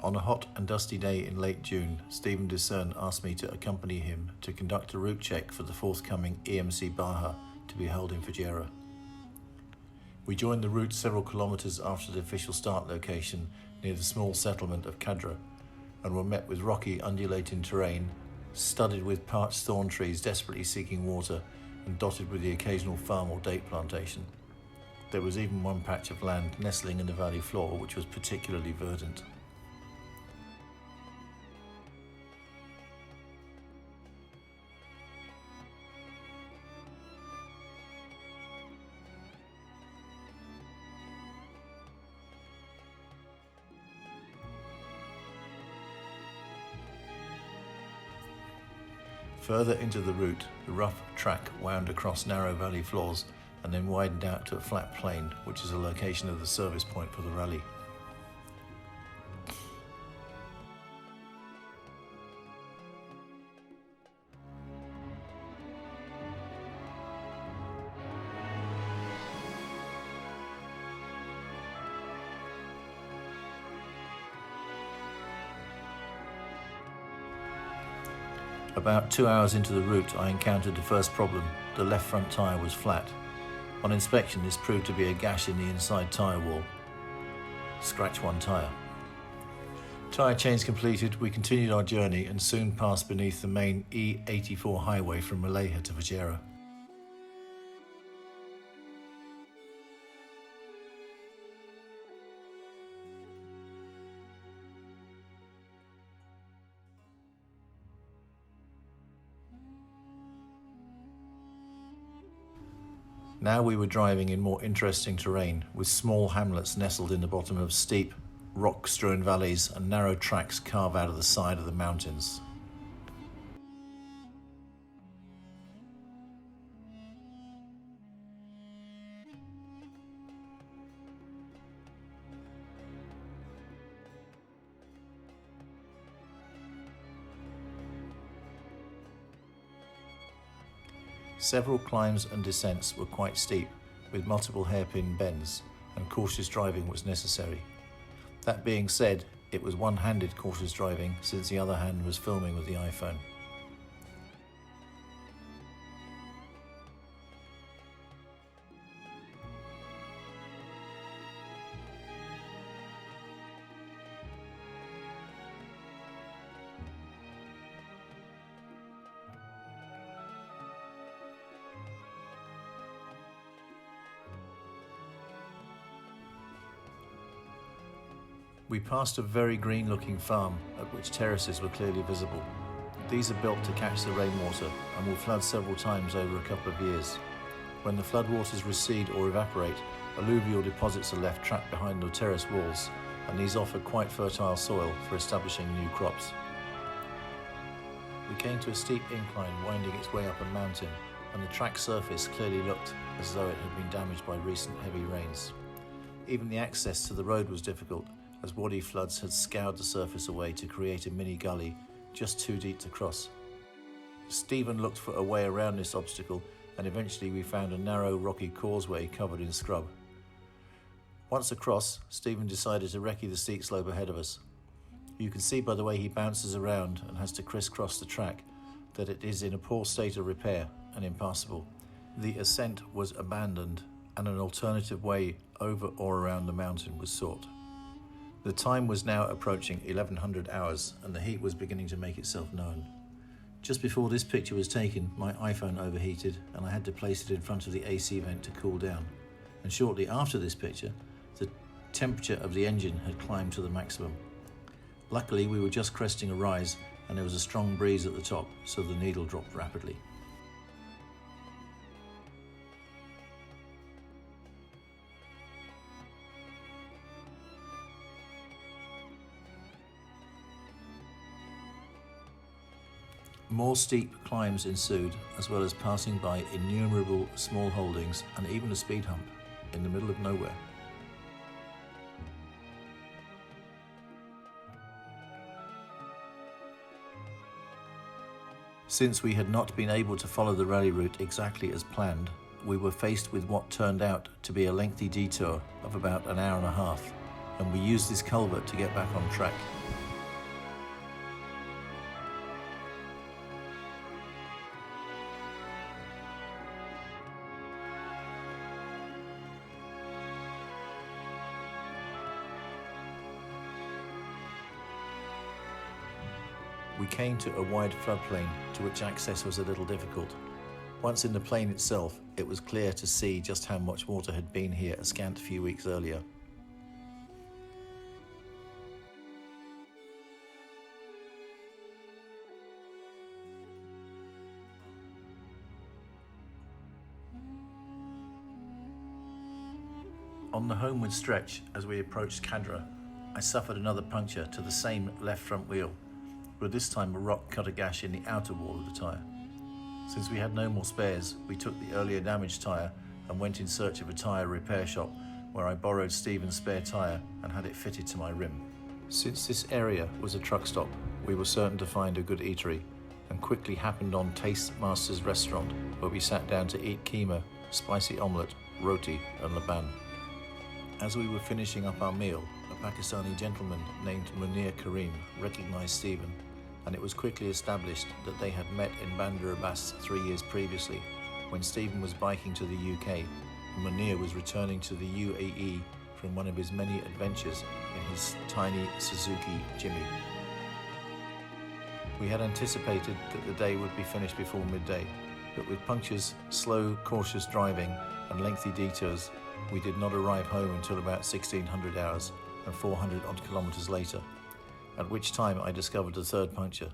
On a hot and dusty day in late June, Stephen Discern asked me to accompany him to conduct a route check for the forthcoming EMC Baja to be held in Fujairah. We joined the route several kilometres after the official start location near the small settlement of Kadra, and were met with rocky, undulating terrain, studded with parched thorn trees desperately seeking water and dotted with the occasional farm or date plantation. There was even one patch of land nestling in the valley floor which was particularly verdant. Further into the route, the rough track wound across narrow valley floors and then widened out to a flat plain, which is a location of the service point for the rally. About 2 hours into the route, I encountered the first problem. The left front tyre was flat. On inspection, this proved to be a gash in the inside tyre wall. Scratch one tyre. Tyre change completed, we continued our journey and soon passed beneath the main E84 highway from Malaysia to Fujairah. Now we were driving in more interesting terrain, with small hamlets nestled in the bottom of steep, rock-strewn valleys and narrow tracks carved out of the side of the mountains. Several climbs and descents were quite steep, with multiple hairpin bends, and cautious driving was necessary. That being said, it was one-handed cautious driving, since the other hand was filming with the iPhone. We passed a very green-looking farm at which terraces were clearly visible. These are built to catch the rainwater and will flood several times over a couple of years. When the floodwaters recede or evaporate, alluvial deposits are left trapped behind the terrace walls, and these offer quite fertile soil for establishing new crops. We came to a steep incline winding its way up a mountain, and the track surface clearly looked as though it had been damaged by recent heavy rains. Even the access to the road was difficult, as wadi floods had scoured the surface away to create a mini gully just too deep to cross. Stephen looked for a way around this obstacle, and eventually we found a narrow rocky causeway covered in scrub. Once across, Stephen decided to recce the steep slope ahead of us. You can see by the way he bounces around and has to crisscross the track that it is in a poor state of repair and impassable. The ascent was abandoned and an alternative way over or around the mountain was sought. The time was now approaching 1100 hours and the heat was beginning to make itself known. Just before this picture was taken, my iPhone overheated and I had to place it in front of the AC vent to cool down. And shortly after this picture, the temperature of the engine had climbed to the maximum. Luckily, we were just cresting a rise and there was a strong breeze at the top, so the needle dropped rapidly. More steep climbs ensued, as well as passing by innumerable small holdings and even a speed hump in the middle of nowhere. Since we had not been able to follow the rally route exactly as planned, we were faced with what turned out to be a lengthy detour of about an hour and a half, and we used this culvert to get back on track. We came to a wide floodplain to which access was a little difficult. Once in the plain itself, it was clear to see just how much water had been here a scant few weeks earlier. On the homeward stretch, as we approached Cadra, I suffered another puncture to the same left front wheel, but this time a rock cut a gash in the outer wall of the tyre. Since we had no more spares, we took the earlier damaged tyre and went in search of a tyre repair shop, where I borrowed Stephen's spare tyre and had it fitted to my rim. Since this area was a truck stop, we were certain to find a good eatery, and quickly happened on Taste Master's restaurant, where we sat down to eat keema, spicy omelette, roti and laban. As we were finishing up our meal, a Pakistani gentleman named Munir Karim recognised Stephen, and it was quickly established that they had met in Bandar Abbas 3 years previously, when Stephen was biking to the UK and Munir was returning to the UAE from one of his many adventures in his tiny Suzuki Jimmy. We had anticipated that the day would be finished before midday, but with punctures, slow, cautious driving and lengthy detours, we did not arrive home until about 1600 hours and 400 odd kilometres later, at which time I discovered a third puncture.